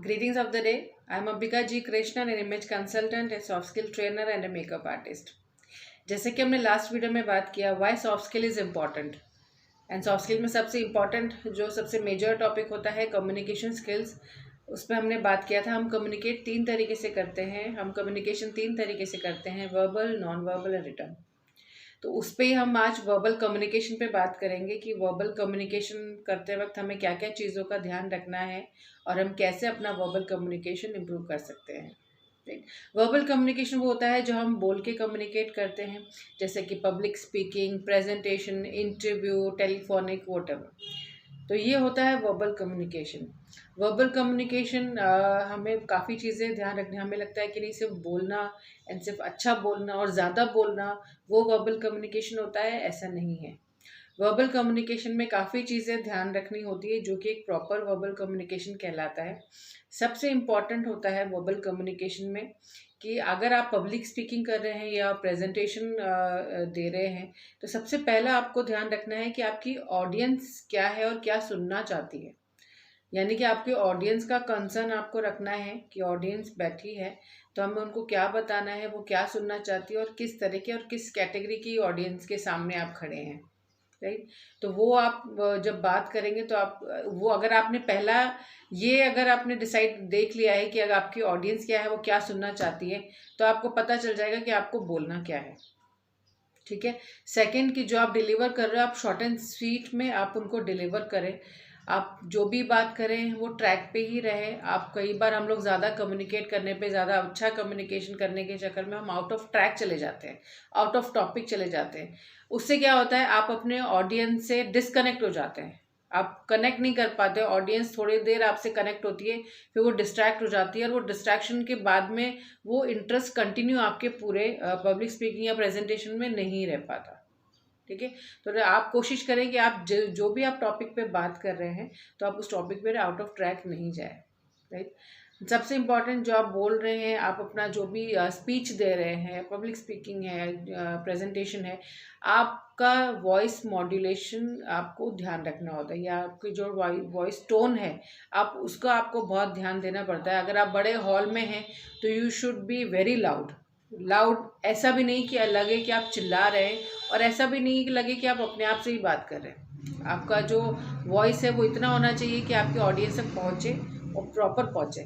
Greetings of the day. I am Ambika G. Krishnan, an image consultant, a soft skill trainer and a makeup artist. जैसे कि हमने last video में बात किया why soft skill is important and soft skill में सबसे important जो सबसे मेजर टॉपिक होता है कम्युनिकेशन स्किल्स। उस पर हमने बात किया था हम कम्युनिकेट तीन तरीके से करते हैं, हम कम्युनिकेशन तीन तरीके से करते हैं, verbal, non verbal and return. तो उस पर ही हम आज वर्बल कम्युनिकेशन पे बात करेंगे कि वर्बल कम्युनिकेशन करते वक्त हमें क्या क्या चीज़ों का ध्यान रखना है और हम कैसे अपना वर्बल कम्युनिकेशन इम्प्रूव कर सकते हैं। राइट। वर्बल कम्युनिकेशन वो होता है जो हम बोल के कम्युनिकेट करते हैं, जैसे कि public speaking, presentation, interview, telephonic, whatever. तो ये होता है वर्बल कम्युनिकेशन। वर्बल कम्युनिकेशन हमें काफ़ी चीज़ें ध्यान रखनी, हमें लगता है कि नहीं सिर्फ बोलना एंड सिर्फ अच्छा बोलना और ज़्यादा बोलना वो वर्बल कम्युनिकेशन होता है, ऐसा नहीं है। वर्बल कम्युनिकेशन में काफ़ी चीज़ें ध्यान रखनी होती है जो कि एक प्रॉपर वर्बल कम्युनिकेशन कहलाता है। सबसे इम्पॉर्टेंट होता है वर्बल कम्युनिकेशन में कि अगर आप पब्लिक स्पीकिंग कर रहे हैं या प्रेजेंटेशन दे रहे हैं तो सबसे पहला आपको ध्यान रखना है कि आपकी ऑडियंस क्या है और क्या सुनना चाहती है। यानी कि आपके ऑडियंस का कंसर्न आपको रखना है कि ऑडियंस बैठी है तो हमें उनको क्या बताना है, वो क्या सुनना चाहती है और किस तरह के और किस कैटेगरी की ऑडियंस के सामने आप खड़े हैं। राइट। तो वो आप जब बात करेंगे तो आप वो अगर आपने पहला ये अगर आपने डिसाइड देख लिया है कि अगर आपकी ऑडियंस क्या है, वो क्या सुनना चाहती है, तो आपको पता चल जाएगा कि आपको बोलना क्या है। ठीक है। सेकंड कि जो आप डिलीवर कर रहे हो आप शॉर्ट एंड स्वीट में आप उनको डिलीवर करें। आप जो भी बात करें वो ट्रैक पे ही रहे। आप कई बार हम लोग ज़्यादा कम्युनिकेट करने पे, ज़्यादा अच्छा कम्युनिकेशन करने के चक्कर में हम आउट ऑफ ट्रैक चले जाते हैं, आउट ऑफ टॉपिक चले जाते हैं। उससे क्या होता है, आप अपने ऑडियंस से डिस्कनेक्ट हो जाते हैं, आप कनेक्ट नहीं कर पाते। ऑडियंस थोड़ी देर आपसे कनेक्ट होती है, फिर वो डिस्ट्रैक्ट हो जाती है और वो डिस्ट्रैक्शन के बाद में वो इंटरेस्ट कंटिन्यू आपके पूरे पब्लिक स्पीकिंग या प्रेजेंटेशन में नहीं रह पाता। ठीक है। तो आप कोशिश करें कि आप जो भी आप टॉपिक पे बात कर रहे हैं तो आप उस टॉपिक पे आउट ऑफ ट्रैक नहीं जाए। राइट। सबसे इम्पॉर्टेंट जो आप बोल रहे हैं, आप अपना जो भी स्पीच दे रहे हैं, पब्लिक स्पीकिंग है, प्रेजेंटेशन है, आपका वॉइस मॉड्यूलेशन आपको ध्यान रखना होता है या आपकी जो वॉइस टोन है आप उसका आपको बहुत ध्यान देना पड़ता है। अगर आप बड़े हॉल में हैं तो you should be very loud. Loud ऐसा भी नहीं कि लगे कि आप चिल्ला रहे हैं और ऐसा भी नहीं कि लगे कि आप अपने आप से ही बात कर रहे हैं। आपका जो वॉइस है वो इतना होना चाहिए कि आपके ऑडियंस तक पहुँचे और प्रॉपर पहुँचे।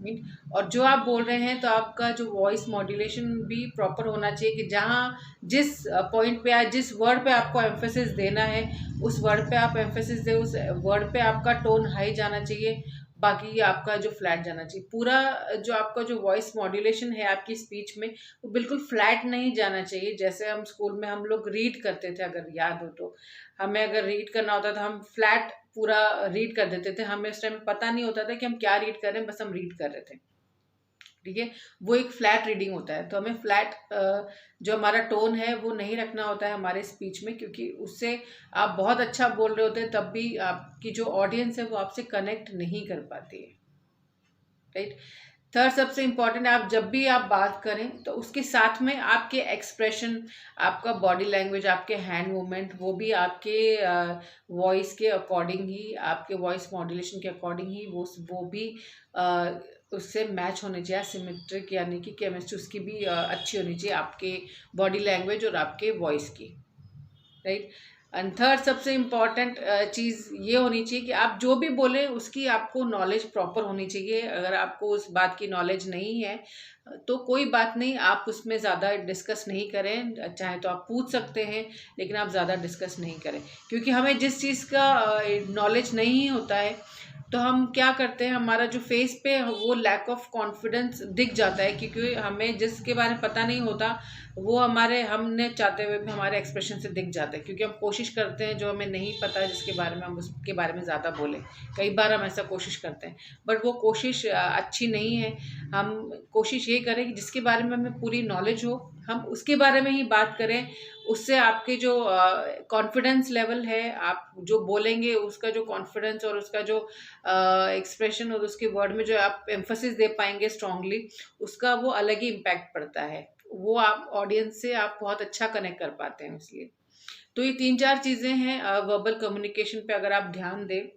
मीन और जो आप बोल रहे हैं तो आपका जो वॉइस मॉड्यूलेशन भी प्रॉपर होना चाहिए कि जहाँ जिस पॉइंट पे या जिस वर्ड पे आपको एम्फेसिस देना है उस वर्ड पे आप एम्फेसिस दें, उस वर्ड पे आपका टोन हाई जाना चाहिए, बाकी आपका जो फ्लैट जाना चाहिए। पूरा जो आपका जो वॉइस मॉड्यूलेशन है आपकी स्पीच में वो बिल्कुल फ्लैट नहीं जाना चाहिए। जैसे हम स्कूल में हम लोग रीड करते थे, अगर याद हो तो हमें अगर रीड करना होता था हम फ्लैट पूरा रीड कर देते थे, हमें उस टाइम पता नहीं होता था कि हम क्या रीड कर रहे हैं, बस हम रीड कर रहे थे। ठीक है। वो एक फ्लैट रीडिंग होता है। तो हमें फ्लैट जो हमारा टोन है वो नहीं रखना होता है हमारे स्पीच में, क्योंकि उससे आप बहुत अच्छा बोल रहे होते हैं तब भी आपकी जो ऑडियंस है वो आपसे कनेक्ट नहीं कर पाती है। राइट। थर्ड सबसे इम्पॉर्टेंट है, आप जब भी आप बात करें तो उसके साथ में आपके एक्सप्रेशन, आपका बॉडी लैंग्वेज, आपके हैंड मूवमेंट वो भी आपके वॉइस के अकॉर्डिंग ही, आपके वॉइस मॉड्यूलेशन के अकॉर्डिंग ही वो भी उससे मैच होने चाहिए, सिमेट्रिक यानी कि केमिस्ट्री उसकी भी अच्छी होनी चाहिए, आपके बॉडी लैंग्वेज और आपके वॉइस की। राइट। एंड थर्ड सबसे इम्पॉर्टेंट चीज़ ये होनी चाहिए कि आप जो भी बोलें उसकी आपको नॉलेज प्रॉपर होनी चाहिए। अगर आपको उस बात की नॉलेज नहीं है तो कोई बात नहीं, आप उसमें ज़्यादा डिस्कस नहीं करें, चाहे तो आप पूछ सकते हैं लेकिन आप ज़्यादा डिस्कस नहीं करें, क्योंकि हमें जिस चीज़ का नॉलेज नहीं होता है तो हम क्या करते हैं, हमारा जो फेस पे वो लैक ऑफ कॉन्फिडेंस दिख जाता है, क्योंकि हमें जिसके बारे में पता नहीं होता वो हमारे हमने चाहते हुए भी हमारे एक्सप्रेशन से दिख जाता है, क्योंकि हम कोशिश करते हैं जो हमें नहीं पता है जिसके बारे में हम उसके बारे में ज़्यादा बोलें। कई बार हम ऐसा कोशिश करते हैं बट वो कोशिश अच्छी नहीं है। हम कोशिश ये करें कि जिसके बारे में हमें पूरी नॉलेज हो हम उसके बारे में ही बात करें। उससे आपके जो कॉन्फिडेंस लेवल है, आप जो बोलेंगे उसका जो कॉन्फिडेंस और उसका जो एक्सप्रेशन और उसके वर्ड में जो आप एम्फोसिस दे पाएंगे स्ट्रांगली, उसका वो अलग ही इम्पैक्ट पड़ता है। वो आप ऑडियंस से आप बहुत अच्छा कनेक्ट कर पाते हैं इसलिए। तो ये तीन चार चीज़ें हैं वर्बल कम्युनिकेशन पे, अगर आप ध्यान दें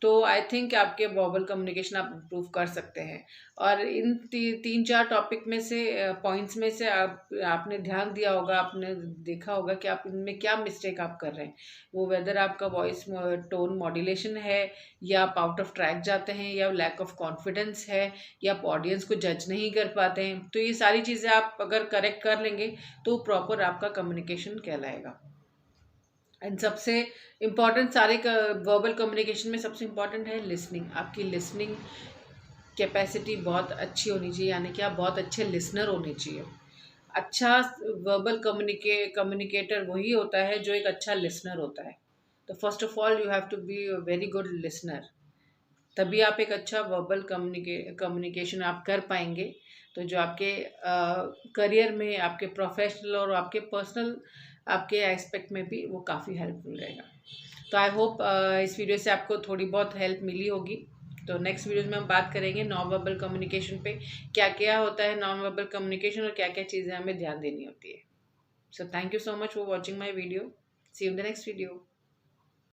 तो आई थिंक आपके वर्बल कम्युनिकेशन आप इम्प्रूव कर सकते हैं। और इन 3-4 टॉपिक में से पॉइंट्स में से आपने ध्यान दिया होगा, आपने देखा होगा कि आप इनमें क्या मिस्टेक आप कर रहे हैं। वो वेदर आपका वॉइस टोन मॉड्यूलेशन है, या आप आउट ऑफ ट्रैक जाते हैं, या लैक ऑफ कॉन्फिडेंस है, या आप ऑडियंस को जज नहीं कर पाते हैं। तो ये सारी चीज़ें आप अगर करेक्ट कर लेंगे तो प्रॉपर आपका कम्युनिकेशन कहलाएगा। एंड सबसे इम्पॉर्टेंट सारे वर्बल कम्युनिकेशन में सबसे इम्पॉर्टेंट है लिसनिंग। आपकी लिसनिंग कैपेसिटी बहुत अच्छी होनी चाहिए, यानी कि आप बहुत अच्छे लिसनर होने चाहिए। अच्छा वर्बल कम्युनिकेटर वही होता है जो एक अच्छा लिसनर होता है। तो first of all you have to be a very good listener, तभी आप एक अच्छा वर्बल कम्युनिकेशन आप कर पाएंगे। तो जो आपके करियर में, आपके प्रोफेशनल और आपके पर्सनल आपके एस्पेक्ट में भी वो काफ़ी हेल्पफुल रहेगा। तो आई होप इस वीडियो से आपको थोड़ी बहुत हेल्प मिली होगी। तो नेक्स्ट वीडियो में हम बात करेंगे नॉन वर्बल कम्युनिकेशन पे, क्या क्या होता है नॉन वर्बल कम्युनिकेशन और क्या क्या चीज़ें हमें ध्यान देनी होती है। So thank you so much for watching my video. See you in the next video.